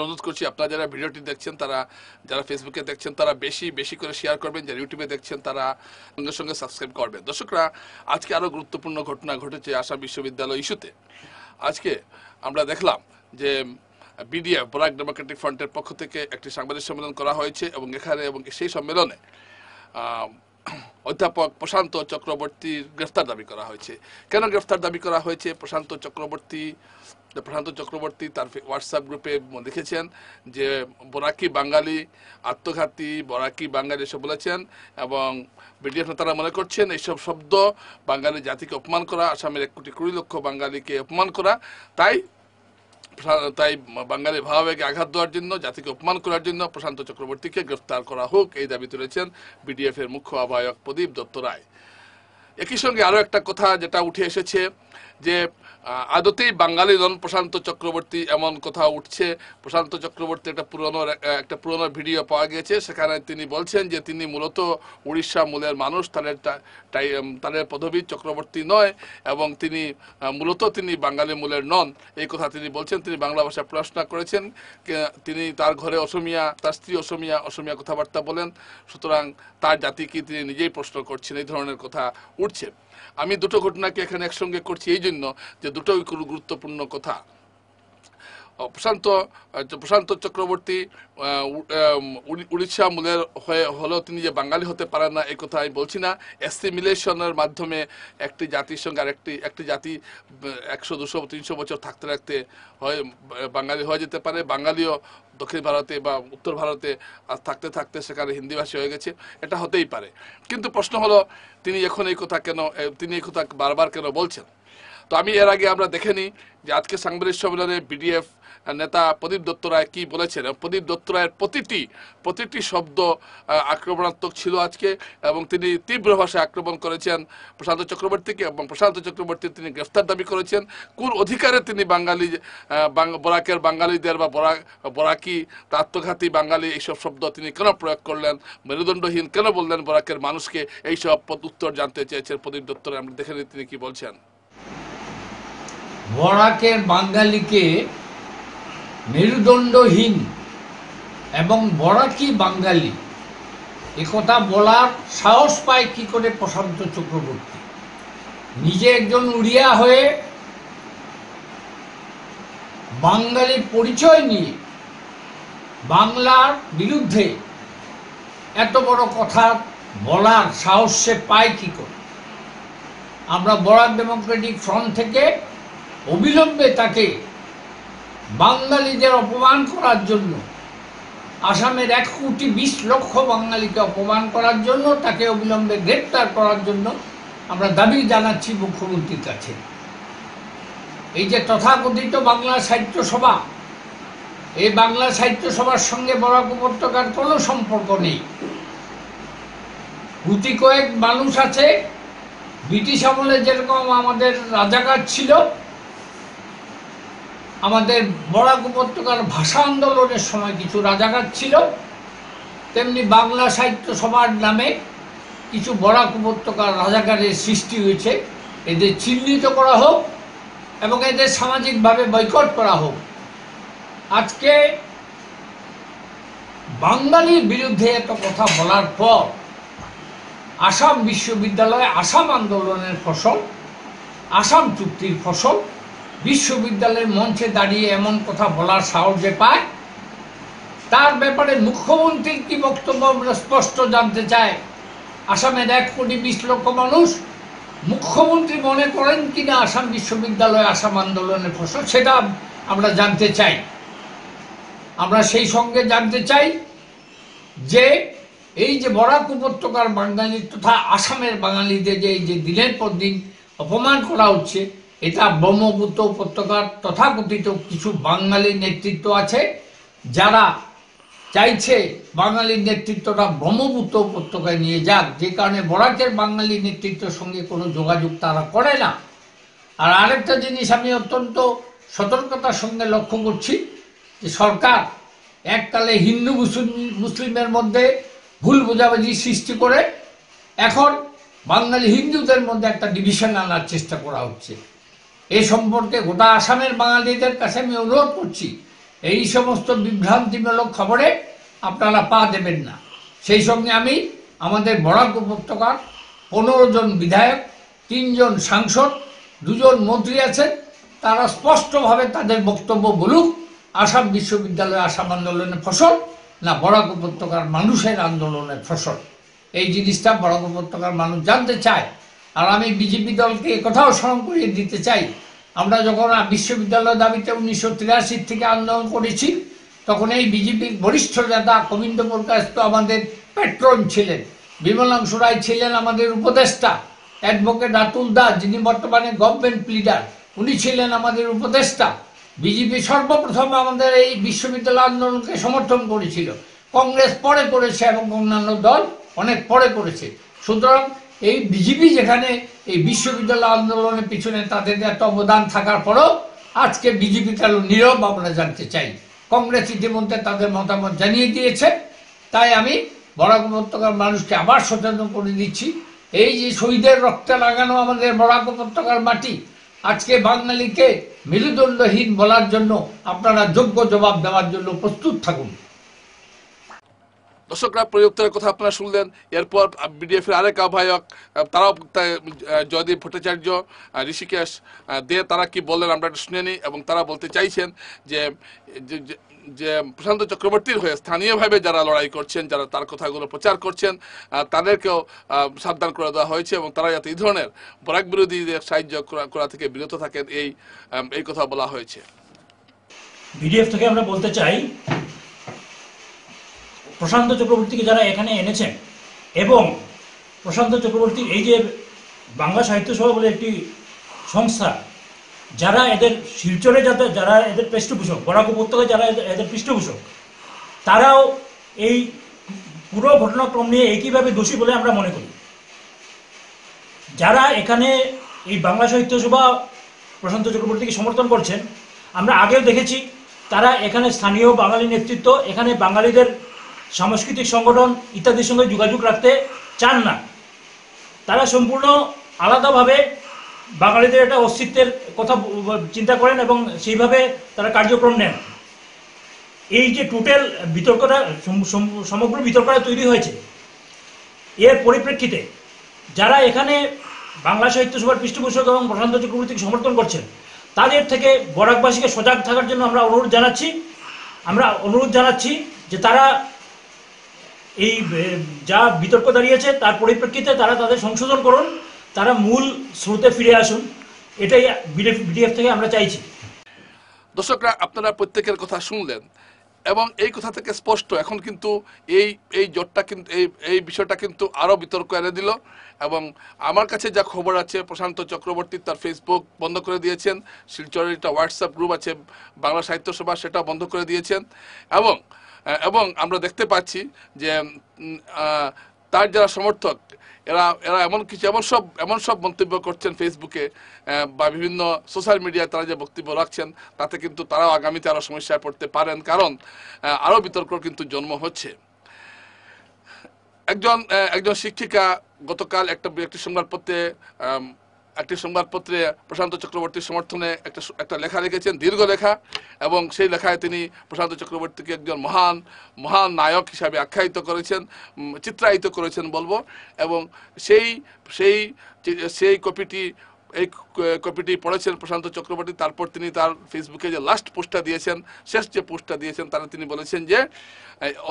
অনুরোধ করছি আপনারা যারা ভিডিওটি দেখছেন, তারা যারা ফেসবুকে দেখছেন তারা বেশি বেশি করে শেয়ার করবেন, যারা ইউটিউবে দেখছেন তারা সঙ্গে সঙ্গে সাবস্ক্রাইব করবেন। দর্শকরা, আজকে আরও গুরুত্বপূর্ণ ঘটনা ঘটেছে আসাম বিশ্ববিদ্যালয় ইস্যুতে। আজকে আমরা দেখলাম যে বিডিএফ বরাক ডেমোক্রেটিক ফ্রন্টের পক্ষ থেকে একটি সাংবাদিক সম্মেলন করা হয়েছে এবং সেই সম্মেলনে অধ্যাপক প্রশান্ত চক্রবর্তীর গ্রেফতার দাবি করা হয়েছে। কেন গ্রেফতার দাবি করা হয়েছে? প্রশান্ত চক্রবর্তী তার হোয়াটসঅ্যাপ গ্রুপে লিখেছেন যে বরাকি বাঙালি, আত্মঘাতী বরাকি বাঙালি এসব বলেছেন এবং বিডিএফ নেতারা মনে করছেন এইসব শব্দ বাঙালি জাতিকে অপমান করা, আসামের 1,20,00,000 বাঙালিকে অপমান করা। তাই বাঙালি ভাবাবেগে আঘাত দেওয়ার জন্য, জাতিকে অপমান করার জন্য প্রশান্ত চক্রবর্তীকে গ্রেফতার করা হোক, এই দাবি তুলেছেন বিডিএফ এর মুখ্য আহ্বায়ক প্রদীপ দত্ত রায়। একই সঙ্গে আরো একটা কথা যেটা উঠে এসেছে যে আদতেই বাঙালি নন প্রশান্ত চক্রবর্তী, এমন কথা উঠছে। প্রশান্ত চক্রবর্তী একটা পুরনো ভিডিও পাওয়া গেছে, সেখানে তিনি বলছেন যে তিনি মূলত উড়িষ্যা মূলের মানুষ, তাদের পদবী চক্রবর্তী নয় এবং তিনি মূলত বাঙালি মূলের নন, এই কথা তিনি বলছেন। তিনি বাংলা ভাষায় পড়াশোনা করেছেন, তিনি তার ঘরে অসমিয়া, তার স্ত্রী অসমিয়া কথাবার্তা বলেন, সুতরাং তার জাতি কি তিনি নিজেই প্রশ্ন করছেন, এই ধরনের কথা উঠছে। আমি দুটো ঘটনাকে এখানে একসঙ্গে করছি এই জন্য যে দুটোই খুব গুরুত্বপূর্ণ কথা। প্রশান্ত চক্রবর্তী উড়িষ্যা মূলের হলেও তিনি যে বাঙালি হতে পারেন না, এই কথা আমি বলছি না। অ্যাসিমিলেশনের মাধ্যমে একটি জাতির সঙ্গে একটি জাতি 100, 200, 300 বছর থাকতে থাকতে বাঙালি হয়ে যেতে পারে। বাঙালিও দক্ষিণ ভারতে বা উত্তর ভারতে থাকতে থাকতে সেখানে হিন্দিভাষী হয়ে গেছে, এটা হতেই পারে। কিন্তু প্রশ্ন হলো তিনি এই কথা বারবার কেন বলছেন? তো আমি এর আগে আমরা দেখে নিই যে আজকে সাংবাদিক সম্মেলনে বিডিএফ নেতা প্রদীপ দত্ত রায় কি বলেছেন। প্রদীপ দত্ত রায়ের প্রতিটি শব্দ আক্রমণাত্মক ছিল আজকে, এবং তিনি তীব্র ভাষায় আক্রমণ করেছেন প্রশান্ত চক্রবর্তীকে, এবং প্রশান্ত চক্রবর্তী তিনি গ্রেফতার দাবি করেছেন। কোন অধিকারে তিনি বরাকের বাঙালিদের বা বরাকি আত্মঘাতী বাঙালি এইসব শব্দ তিনি কেন প্রয়োগ করলেন? মেরুদণ্ডহীন কেন বললেন বরাকের মানুষকে? এইসব উত্তর জানতে চেয়েছেন প্রদীপ দত্ত রায়। আমরা দেখে নিই তিনি কি বলছেন। বরাকের বাঙালিকে মেরুদণ্ডহীন এবং বরাকি বাঙালি একথা বলার সাহস পায় কি করে প্রশান্ত চক্রবর্তী? নিজে একজন উড়িয়া হয়ে বাঙালির পরিচয় নিয়ে বাংলার বিরুদ্ধে এত বড় কথা বলার সাহস সে পায় কি করে? আমরা বরাক ডেমোক্রেটিক ফ্রন্ট থেকে অবিলম্বে তাকে বাঙালিদের অপমান করার জন্য, আসামের 1,20,00,000 বাঙালিকে অপমান করার জন্য তাকে অবিলম্বে গ্রেপ্তার করার জন্য আমরা দাবি জানাচ্ছি মুখ্যমন্ত্রীর কাছে। এই যে তথাকথিত বাংলা সাহিত্য সভা, এই বাংলা সাহিত্য সভার সঙ্গে বরাক উপত্যকার কোনো সম্পর্ক নেই। গুটি কয়েক মানুষ আছে, ব্রিটিশ আমলে যেরকম আমাদের রাজাকার ছিল, আমাদের বরাক উপত্যকার ভাষা আন্দোলনের সময় কিছু রাজাকার ছিল, তেমনি বাংলা সাহিত্য সভার নামে কিছু বরাক উপত্যকার রাজাকারের সৃষ্টি হয়েছে। এদের চিহ্নিত করা হোক এবং এদের সামাজিকভাবে বয়কট করা হোক। আজকে বাঙালির বিরুদ্ধে এত কথা বলার পর আসাম বিশ্ববিদ্যালয় আসাম আন্দোলনের ফসল, আসাম চুক্তির ফসল, বিশ্ববিদ্যালয়ের মঞ্চে দাঁড়িয়ে এমন কথা বলার সাহস যে পায়, তার ব্যাপারে মুখ্যমন্ত্রীর কি বক্তব্য আমরা স্পষ্ট জানতে চাই। আসামের 1,20,00,000 মানুষ, মুখ্যমন্ত্রী মনে করেন কিনা আসাম বিশ্ববিদ্যালয় আসাম আন্দোলনের ফসল, সেটা আমরা জানতে চাই। আমরা সেই সঙ্গে জানতে চাই যে এই যে বরাক উপত্যকার বাঙালি তথা আসামের বাঙালিদের যে এই যে দিনের পর দিন অপমান করা হচ্ছে, এটা ব্রহ্মপুত্র উপত্যকার তথাকথিত কিছু বাঙালি নেতৃত্ব আছে যারা চাইছে বাঙালির নেতৃত্বটা ব্রহ্মপুত্র উপত্যকায় নিয়ে যাক, যে কারণে বরাকের বাঙালি নেতৃত্বের সঙ্গে কোনো যোগাযোগ তারা করে না। আর আরেকটা জিনিস আমি অত্যন্ত সতর্কতার সঙ্গে লক্ষ্য করছি যে সরকার এককালে হিন্দু মুসলিমের মধ্যে ভুল বোঝাবুঝি সৃষ্টি করে এখন বাঙালি হিন্দুদের মধ্যে একটা ডিভিশন আনার চেষ্টা করা হচ্ছে। এ সম্পর্কে গোটা আসামের বাঙালিদের কাছে আমি অনুরোধ করছি এই সমস্ত বিভ্রান্তিমূলক খবরে আপনারা পা দেবেন না। সেই সঙ্গে আমি আমাদের বরাক উপত্যকার 15 জন বিধায়ক, 3 জন সাংসদ, 2 জন মন্ত্রী আছেন, তারা স্পষ্টভাবে তাদের বক্তব্য বলুক, আসাম বিশ্ববিদ্যালয় আসাম আন্দোলনের ফসল না বরাক উপত্যকার মানুষের আন্দোলনের ফসল। এই জিনিসটা বরাক উপত্যকার মানুষ জানতে চায়। আর আমি বিজেপি দলকে একথাও স্মরণ করিয়ে দিতে চাই, আমরা যখন বিশ্ববিদ্যালয় দাবিতে 1983 থেকে আন্দোলন করেছি, তখন এই বিজেপির বরিষ্ঠ নেতা গোবিন্দ প্রকাশ তো আমাদের প্যাট্রন ছিলেন, বিমলাংশু রায় ছিলেন আমাদের উপদেষ্টা, অ্যাডভোকেট রাতুল দাস যিনি বর্তমানে গভর্নমেন্ট লিডার উনি ছিলেন আমাদের উপদেষ্টা। বিজেপি সর্বপ্রথম আমাদের এই বিশ্ববিদ্যালয় আন্দোলনকে সমর্থন করেছিল, কংগ্রেস পরে করেছে এবং অন্যান্য দল অনেক পরে করেছে। সুতরাং এই বিজেপি যেখানে এই বিশ্ববিদ্যালয় আন্দোলনের পিছনে তাদের এত অবদান থাকার পরও আজকে বিজেপি কেন নীরব আমরা জানতে চাই। কংগ্রেস ইতিমধ্যে তাদের মতামত জানিয়ে দিয়েছে। তাই আমি বরাক উপত্যকার মানুষকে আবার সচেতন করে দিচ্ছি, এই যে শহীদের রক্তে লাগানো আমাদের বরাক উপত্যকার মাটি, আজকে বাঙালিকে মেরুদণ্ডহীন বলার জন্য আপনারা যোগ্য জবাব দেওয়ার জন্য প্রস্তুত থাকুন। দর্শকরা, প্রযুক্তের কথা আপনারা শুনলেন। এরপর বিডিএফ এর আরেক আহ্বায়ক, তারাও জয়দীপ ভট্টাচার্য, ঋষিকেশ দে, তারা কি বললেন আমরা একটু শুনে নিই। এবং তারা বলতে চাইছেন যে যে প্রশান্ত চক্রবর্তীর হয়ে স্থানীয়ভাবে যারা লড়াই করছেন, যারা তার কথাগুলো প্রচার করছেন, তাদেরকেও সাবধান করে দেওয়া হয়েছে এবং তারা যাতে এই ধরনের বরাক বিরোধীদের সাহায্য করা থেকে বিরত থাকেন, এই কথা বলা হয়েছে। বিডিএফ থেকে আমরা বলতে চাই, প্রশান্ত চক্রবর্তীকে যারা এখানে এনেছেন এবং প্রশান্ত চক্রবর্তীর এই যে বাংলা সাহিত্য সভা বলে একটি সংস্থা, যারা এদের শিলচরে যারা এদের পৃষ্ঠপোষক, বরাক উপত্যকায় যারা এদের পৃষ্ঠপোষক, তারাও এই পুরো ঘটনাক্রম নিয়ে একইভাবে দোষী বলে আমরা মনে করি। যারা এখানে এই বাংলা সাহিত্য সভা প্রশান্ত চক্রবর্তীকে সমর্থন করছেন, আমরা আগেও দেখেছি তারা এখানে স্থানীয় বাঙালি নেতৃত্ব, এখানে বাঙালিদের সাংস্কৃতিক সংগঠন ইত্যাদির সঙ্গে যোগাযোগ রাখতে চান না। তারা সম্পূর্ণ আলাদাভাবে বাঙালিদের একটা অস্তিত্বের কথা চিন্তা করেন এবং সেইভাবে তারা কার্যক্রম নেন। এই যে টোটাল বিতর্কটা, সমগ্র বিতর্কটা তৈরি হয়েছে, এর পরিপ্রেক্ষিতে যারা এখানে বাংলা সাহিত্য সভার পৃষ্ঠপোষক এবং প্রশান্ত চক্রবর্তীকে সমর্থন করছেন, তাদের থেকে বরাকবাসীকে সজাগ থাকার জন্য আমরা অনুরোধ জানাচ্ছি যে তারা এই যা বিতর্ক দাঁড়িয়েছে তার পরিপ্রেক্ষিতে তারা তাদের সংশোধন করুন, তারা মূল স্রোতে ফিরে আসুন, এটাই বিডিএফ থেকে আমরা চাইছি। দর্শকরা, আপনারা প্রত্যেকের কথা শুনলেন এবং এই কথা থেকে স্পষ্ট এখন কিন্তু এই জোটটা কিন্তু এই বিষয়টা কিন্তু আরও বিতর্ক এনে দিল। এবং আমার কাছে যা খবর আছে, প্রশান্ত চক্রবর্তী তার ফেসবুক বন্ধ করে দিয়েছেন, শিলচরের একটা হোয়াটসঅ্যাপ গ্রুপ আছে বাংলা সাহিত্য সভা, সেটা বন্ধ করে দিয়েছেন। এবং আমরা দেখতে পাচ্ছি যে তার যারা সমর্থক, এরা এমন সব মন্তব্য করছেন ফেসবুকে বা বিভিন্ন সোশ্যাল মিডিয়ায় তারা যে বক্তব্য রাখছেন, তাতে কিন্তু তারাও আগামীতে আরও সমস্যায় পড়তে পারেন, কারণ আরও বিতর্ক কিন্তু জন্ম হচ্ছে। একজন শিক্ষিকা গতকাল একটি সংবাদপত্রে প্রশান্ত চক্রবর্তীর সমর্থনে একটা লেখা লিখেছেন, দীর্ঘ লেখা, এবং সেই লেখায় তিনি প্রশান্ত চক্রবর্তীকে একজন মহান নায়ক হিসাবে আখ্যায়িত করেছেন, চিত্রায়িত করেছেন বলবো। এবং সেই কপিটি পড়েছেন প্রশান্ত চক্রবর্তী। তারপর তিনি তার ফেসবুকে যে শেষ যে পোস্টটা দিয়েছেন, তারা তিনি বলেছেন যে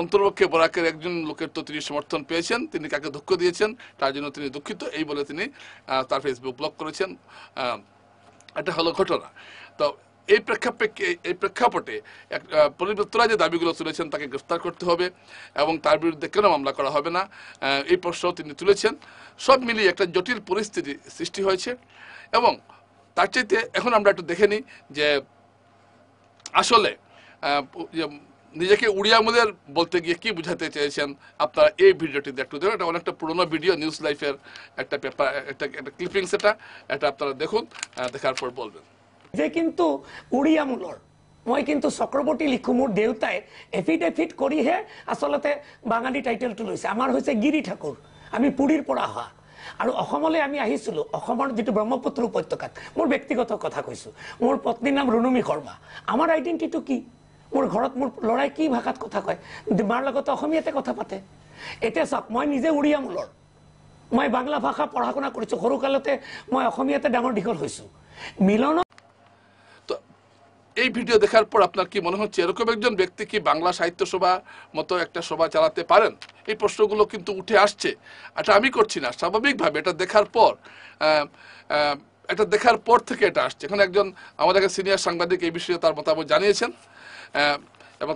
অন্তর্পক্ষে বরাকের একজন লোকের তো তিনি সমর্থন পেয়েছেন, তিনি কাকে দুঃখ দিয়েছেন তার জন্য তিনি দুঃখিত, এই বলে তিনি তার ফেসবুক ব্লক করেছেন। এটা হলো ঘটনা। তো এই প্রেক্ষাপটে পরিবর্তরা যে দাবিগুলো তুলেছেন তাকে গ্রেফতার করতে হবে এবং তার বিরুদ্ধে কেন মামলা করা হবে না, এই প্রশ্ন তিনি তুলেছেন। সব মিলিয়ে একটা জটিল পরিস্থিতি সৃষ্টি হয়েছে। এবং তার চাইতে এখন আমরা একটু দেখে নিই যে আসলে নিজেকে উড়িয়া মূলের বলতে গিয়ে কি বুঝাতে চেয়েছেন। আপনারা এই ভিডিওটিতে একটু দেখুন, এটা অনেকটা পুরোনো ভিডিও, নিউজ লাইফের একটা পেপার, একটা ক্লিপিংস, এটা আপনারা দেখুন, দেখার পর বলবেন। যে কিন্তু উড়িয়া মূলৰ মই কিন্তু চক্ৰৱৰ্তী লিখো, মোৰ দেউতাই এফিডেভিট কৰিহে আচলতে বাঙালী টাইটেলটো লৈছে। আমাৰ হৈছে গিৰি ঠাকুৰ, আমি পুৰীৰ পৰা অহা আৰু অসমলৈ আমি আহিছিলোঁ। অসমৰ যিটো ব্ৰহ্মপুত্ৰ উপত্যকাত, মোৰ ব্যক্তিগত কথা কৈছোঁ, মোৰ পত্নীৰ নাম ৰুণুমী শৰ্মা। আমাৰ আইডেণ্টিটিটো কি? মোৰ ঘৰত মোৰ ল'ৰাই কি ভাষাত কথা কয়, মাৰ লগত অসমীয়াতে কথা পাতে। এতিয়া চাওক, মই নিজে উড়িয়া মূলৰ, মই বাংলা ভাষা পঢ়া শুনা কৰিছোঁ, সৰুকালতে মই অসমীয়াতে ডাঙৰ দীঘল হৈছোঁ। মিলন তো এই ভিডিও দেখার পর আপনার কি মনে হচ্ছে এরকম একজন ব্যক্তি কি বাংলা সাহিত্য সভা মতো একটা সভা চালাতে পারেন? এই প্রশ্নগুলো কিন্তু উঠে আসছে। এটা আমি করছি না, স্বাভাবিকভাবে এটা দেখার পর থেকে এটা আসছে। এখন একজন আমাদের সিনিয়র সাংবাদিক এই বিষয়ে তার মতামত জানিয়েছেন এবং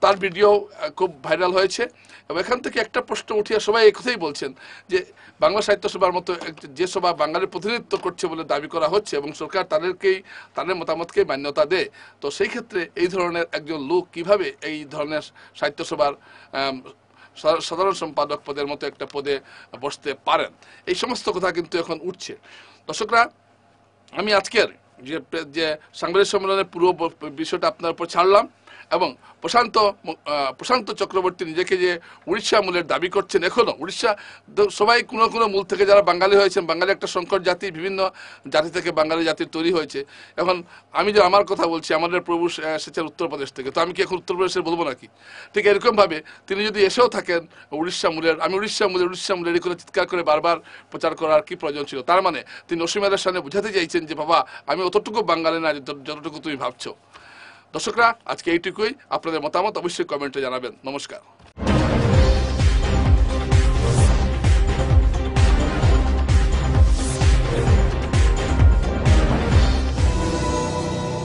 তার ভিডিও খুব ভাইরাল হয়েছে। এবং এখান থেকে একটা প্রশ্ন উঠিয়ে সবাই এই কথাই বলছেন যে বাংলা সাহিত্য সভার মতো যে সভা বাঙালির প্রতিনিধিত্ব করছে বলে দাবি করা হচ্ছে এবং সরকার তাদের মতামতকে মান্যতা দেয়, তো সেই ক্ষেত্রে এই ধরনের একজন লোক কিভাবে এই ধরনের সাহিত্য সভার সাধারণ সম্পাদক পদের মতো একটা পদে বসতে পারেন? এই সমস্ত কথা কিন্তু এখন উঠছে। দর্শকরা, আমি আজকের যে সাংবাদিক সম্মেলনের পুরো বিষয়টা আপনার উপর ছাড়লাম এবং প্রশান্ত চক্রবর্তী নিজেকে যে উড়িষ্যা মূলের দাবি করছেন, এখনো উড়িষ্যা সবাই কোনো মূল থেকে যারা বাঙালি হয়েছেন, বাঙালি একটা সংকট জাতি, বিভিন্ন জাতি থেকে বাঙালি জাতির তৈরি হয়েছে। এখন আমি যে আমার কথা বলছি, আমাদের প্রভু এসেছেন উত্তরপ্রদেশ থেকে, তো আমি কি এখন উত্তরপ্রদেশের বলবো নাকি? ঠিক এরকমভাবে তিনি যদি এসেও থাকেন উড়িষ্যা মূলের, আমি উড়িষ্যা মূলের এই করে চিৎকার করে বারবার প্রচার করার কি প্রয়োজন ছিল? তার মানে তিনি অসীমের সামনে বুঝাতে চাইছেন যে বাবা আমি অতটুকু বাঙালি না যতটুকু তুমি ভাবছো। দর্শকরা, আজকে এইটুকুই। আপনাদের মতামত অবশ্যই কমেন্টে জানাবেন। নমস্কার।